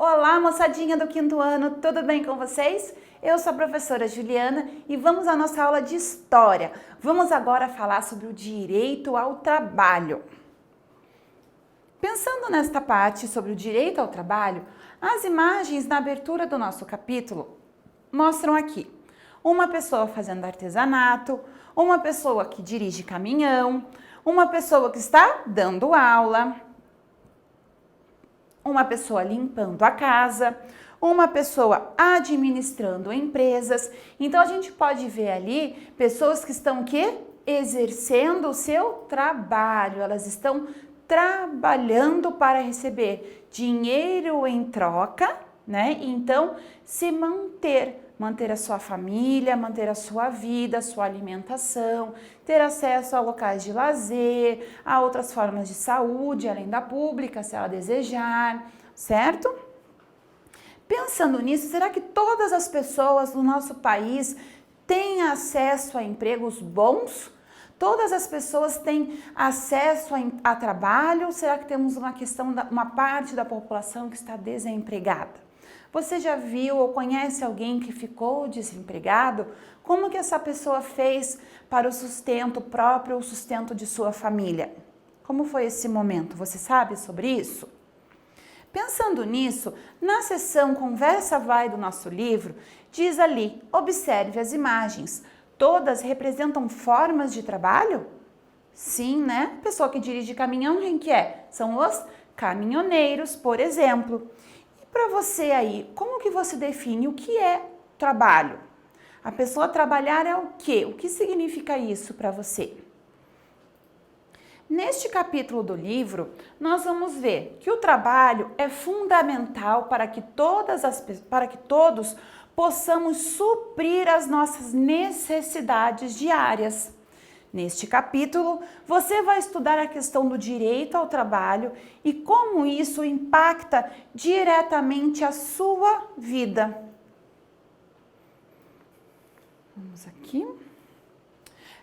Olá, moçadinha do quinto ano, tudo bem com vocês? Eu sou a professora Juliana e vamos à nossa aula de História. Vamos agora falar sobre o direito ao trabalho. Pensando nesta parte sobre o direito ao trabalho, as imagens na abertura do nosso capítulo mostram aqui uma pessoa fazendo artesanato, uma pessoa que dirige caminhão, uma pessoa que está dando aula, uma pessoa limpando a casa, uma pessoa administrando empresas. Então a gente pode ver ali pessoas que estão exercendo o seu trabalho, elas estão trabalhando para receber dinheiro em troca, né? Então se manter a sua família, manter a sua vida, a sua alimentação, ter acesso a locais de lazer, a outras formas de saúde, além da pública, se ela desejar, certo? Pensando nisso, será que todas as pessoas do nosso país têm acesso a empregos bons? Todas as pessoas têm acesso a trabalho? Será que temos uma parte da população que está desempregada? Você já viu ou conhece alguém que ficou desempregado? Como que essa pessoa fez para o sustento próprio ou o sustento de sua família? Como foi esse momento? Você sabe sobre isso? Pensando nisso, na seção Conversa Vai do nosso livro, diz ali, observe as imagens. Todas representam formas de trabalho? Sim, né? A pessoa que dirige caminhão, quem que é? São os caminhoneiros, por exemplo. Para você aí, como que você define o que é trabalho? A pessoa trabalhar é o quê? O que significa isso para você? Neste capítulo do livro, nós vamos ver que o trabalho é fundamental para que todos possamos suprir as nossas necessidades diárias. Neste capítulo, você vai estudar a questão do direito ao trabalho e como isso impacta diretamente a sua vida. Vamos aqui.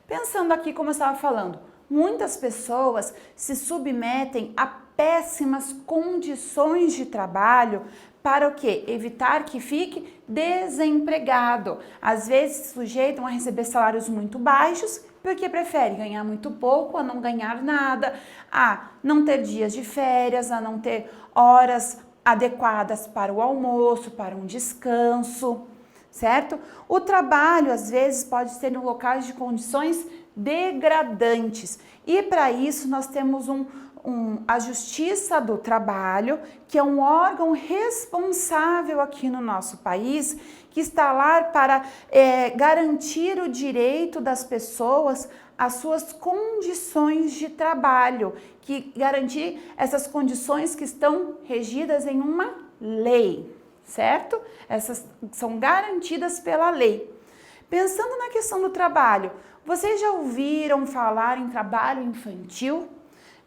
Pensando aqui, como eu estava falando, muitas pessoas se submetem a péssimas condições de trabalho para o quê? Evitar que fique desempregado. Às vezes se sujeitam a receber salários muito baixos porque preferem ganhar muito pouco a não ganhar nada, a não ter dias de férias, a não ter horas adequadas para o almoço, para um descanso, certo? O trabalho às vezes pode ser em locais de condições degradantes e para isso nós temos a Justiça do Trabalho, que é um órgão responsável aqui no nosso país, que está lá para garantir o direito das pessoas às suas condições de trabalho, que garantir essas condições que estão regidas em uma lei, certo? Essas são garantidas pela lei. Pensando na questão do trabalho, vocês já ouviram falar em trabalho infantil?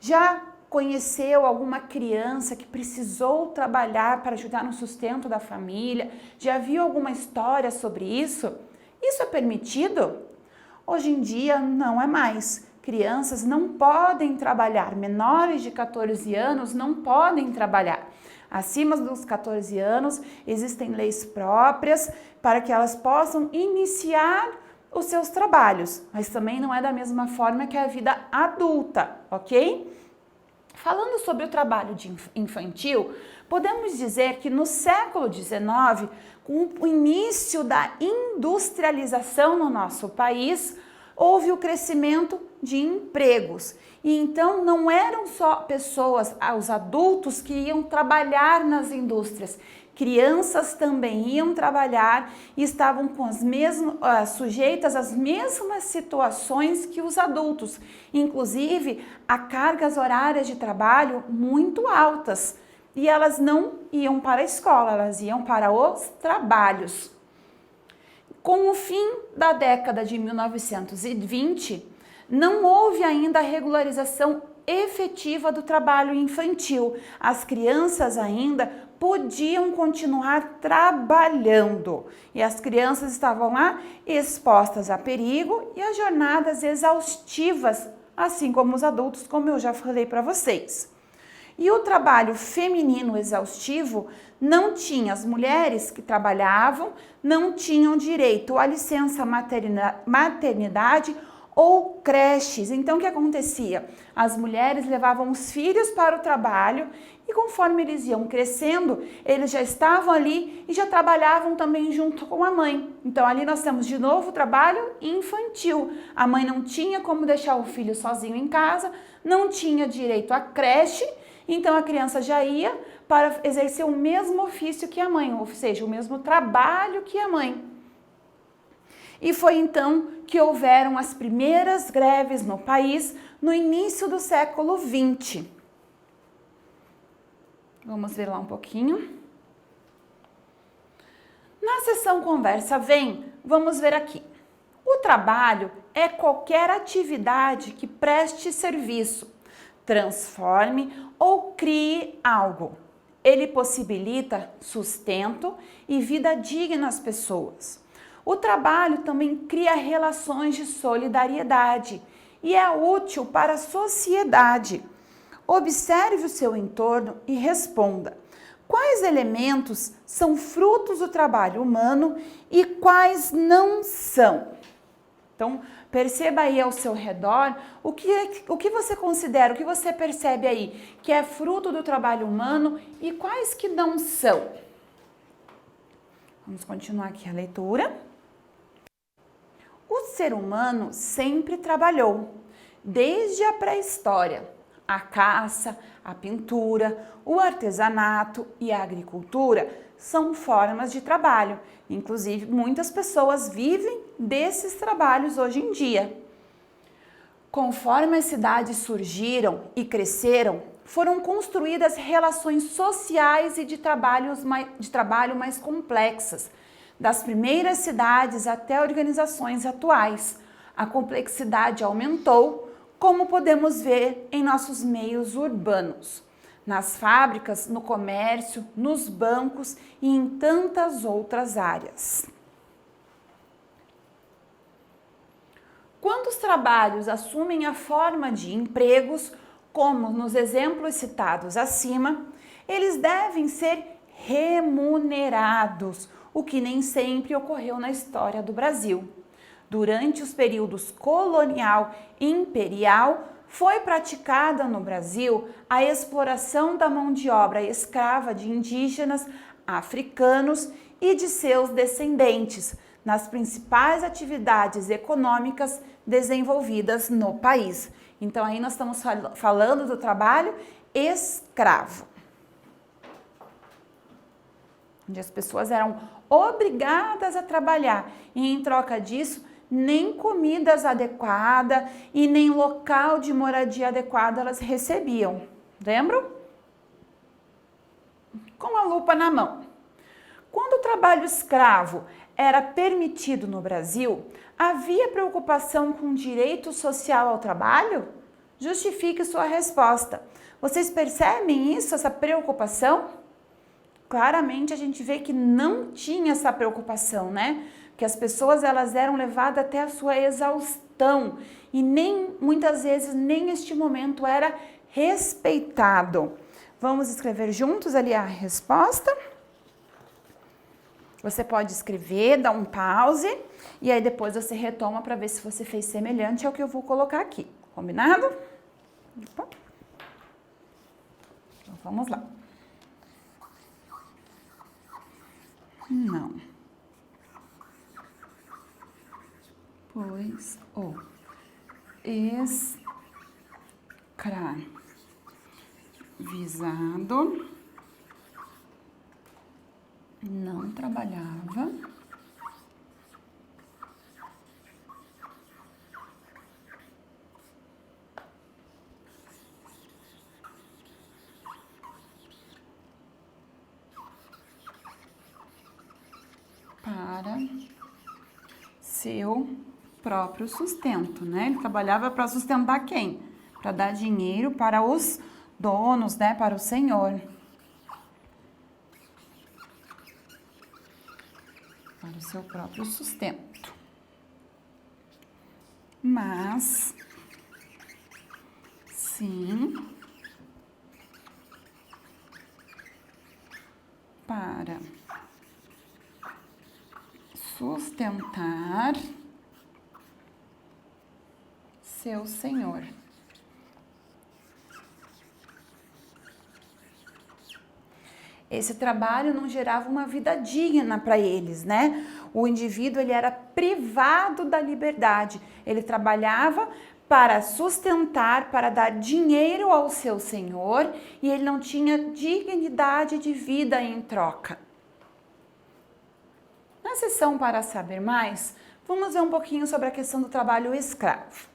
Já conheceu alguma criança que precisou trabalhar para ajudar no sustento da família? Já viu alguma história sobre isso? Isso é permitido? Hoje em dia não é mais. Crianças não podem trabalhar, menores de 14 anos não podem trabalhar. Acima dos 14 anos existem leis próprias para que elas possam iniciar os seus trabalhos, mas também não é da mesma forma que a vida adulta, ok? Falando sobre o trabalho infantil, podemos dizer que no século XIX, com o início da industrialização no nosso país, houve o crescimento de empregos. E então não eram só pessoas, os adultos que iam trabalhar nas indústrias, crianças também iam trabalhar e estavam sujeitas às mesmas situações que os adultos, inclusive a cargas horárias de trabalho muito altas. E elas não iam para a escola, elas iam para os trabalhos. Com o fim da década de 1920, não houve ainda a regularização efetiva do trabalho infantil. As crianças ainda podiam continuar trabalhando e as crianças estavam lá expostas a perigo e a jornadas exaustivas, assim como os adultos, como eu já falei para vocês. E o trabalho feminino exaustivo não tinha, as mulheres que trabalhavam não tinham direito à licença maternidade ou creches. Então, o que acontecia? As mulheres levavam os filhos para o trabalho e conforme eles iam crescendo, eles já estavam ali e já trabalhavam também junto com a mãe. Então, ali nós temos de novo o trabalho infantil. A mãe não tinha como deixar o filho sozinho em casa, não tinha direito à creche, então a criança já ia para exercer o mesmo ofício que a mãe, ou seja, o mesmo trabalho que a mãe. E foi então que houveram as primeiras greves no país no início do século XX. Vamos ver lá um pouquinho. Na seção Conversa Vem, vamos ver aqui. O trabalho é qualquer atividade que preste serviço, transforme ou crie algo. Ele possibilita sustento e vida digna às pessoas. O trabalho também cria relações de solidariedade e é útil para a sociedade. Observe o seu entorno e responda: quais elementos são frutos do trabalho humano e quais não são? Então, perceba aí ao seu redor o que você considera, o que você percebe aí que é fruto do trabalho humano e quais que não são. Vamos continuar aqui a leitura. O ser humano sempre trabalhou, desde a pré-história. A caça, a pintura, o artesanato e a agricultura são formas de trabalho. Inclusive, muitas pessoas vivem desses trabalhos hoje em dia. Conforme as cidades surgiram e cresceram, foram construídas relações sociais e de trabalho mais complexas, das primeiras cidades até organizações atuais. A complexidade aumentou, como podemos ver em nossos meios urbanos, nas fábricas, no comércio, nos bancos e em tantas outras áreas. Quando os trabalhos assumem a forma de empregos, como nos exemplos citados acima, eles devem ser remunerados, o que nem sempre ocorreu na história do Brasil. Durante os períodos colonial e imperial, foi praticada no Brasil a exploração da mão de obra escrava de indígenas, africanos e de seus descendentes nas principais atividades econômicas desenvolvidas no país. Então, aí nós estamos falando do trabalho escravo, onde as pessoas eram obrigadas a trabalhar e, em troca disso, nem comidas adequadas e nem local de moradia adequado elas recebiam. Lembram? Com a lupa na mão. Quando o trabalho escravo era permitido no Brasil, havia preocupação com o direito social ao trabalho? Justifique sua resposta. Vocês percebem isso, essa preocupação? Claramente a gente vê que não tinha essa preocupação, né? Que as pessoas elas eram levadas até a sua exaustão e nem muitas vezes nem este momento era respeitado. Vamos escrever juntos ali a resposta? Você pode escrever, dar um pause e aí depois você retoma para ver se você fez semelhante ao que eu vou colocar aqui. Combinado? Opa. Então, vamos lá. Não. Pois o escravizado não trabalhava para seu próprio sustento, né? Ele trabalhava para sustentar quem? Para dar dinheiro para os donos, né? Para o senhor. Para o seu próprio sustento. Mas, sim, sustentar seu senhor. Esse trabalho não gerava uma vida digna para eles, né? O indivíduo ele era privado da liberdade. Ele trabalhava para sustentar, para dar dinheiro ao seu senhor e ele não tinha dignidade de vida em troca. Na seção para saber mais, vamos ver um pouquinho sobre a questão do trabalho escravo.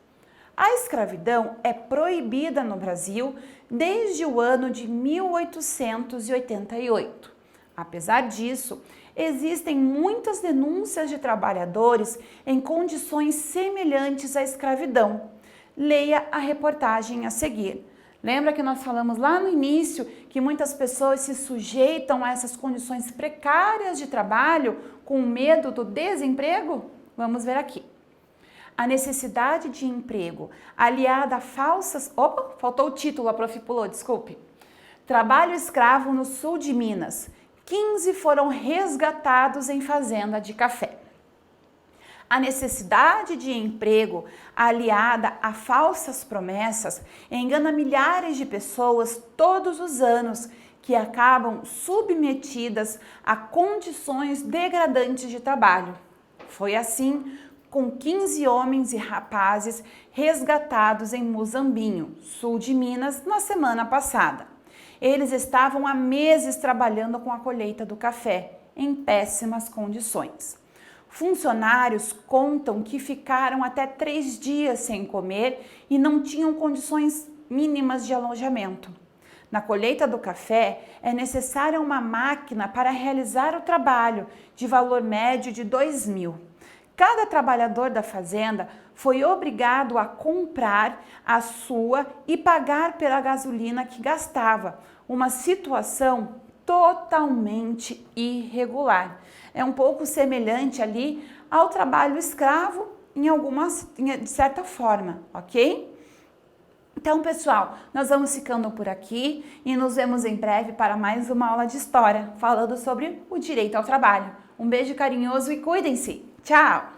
A escravidão é proibida no Brasil desde o ano de 1888. Apesar disso, existem muitas denúncias de trabalhadores em condições semelhantes à escravidão. Leia a reportagem a seguir. Lembra que nós falamos lá no início que muitas pessoas se sujeitam a essas condições precárias de trabalho com medo do desemprego? Vamos ver aqui. A necessidade de emprego aliada a falsas... Opa, faltou o título, a prof pulou, desculpe. Trabalho escravo no sul de Minas. 15 foram resgatados em fazenda de café. A necessidade de emprego aliada a falsas promessas engana milhares de pessoas todos os anos que acabam submetidas a condições degradantes de trabalho. Foi assim com 15 homens e rapazes resgatados em Muzambinho, sul de Minas, na semana passada. Eles estavam há meses trabalhando com a colheita do café, em péssimas condições. Funcionários contam que ficaram até 3 dias sem comer e não tinham condições mínimas de alojamento. Na colheita do café, é necessária uma máquina para realizar o trabalho, de valor médio de 2.000. Cada trabalhador da fazenda foi obrigado a comprar a sua e pagar pela gasolina que gastava, uma situação totalmente irregular. É um pouco semelhante ali ao trabalho escravo de certa forma, ok? Então, pessoal, nós vamos ficando por aqui e nos vemos em breve para mais uma aula de história, falando sobre o direito ao trabalho. Um beijo carinhoso e cuidem-se! Tchau!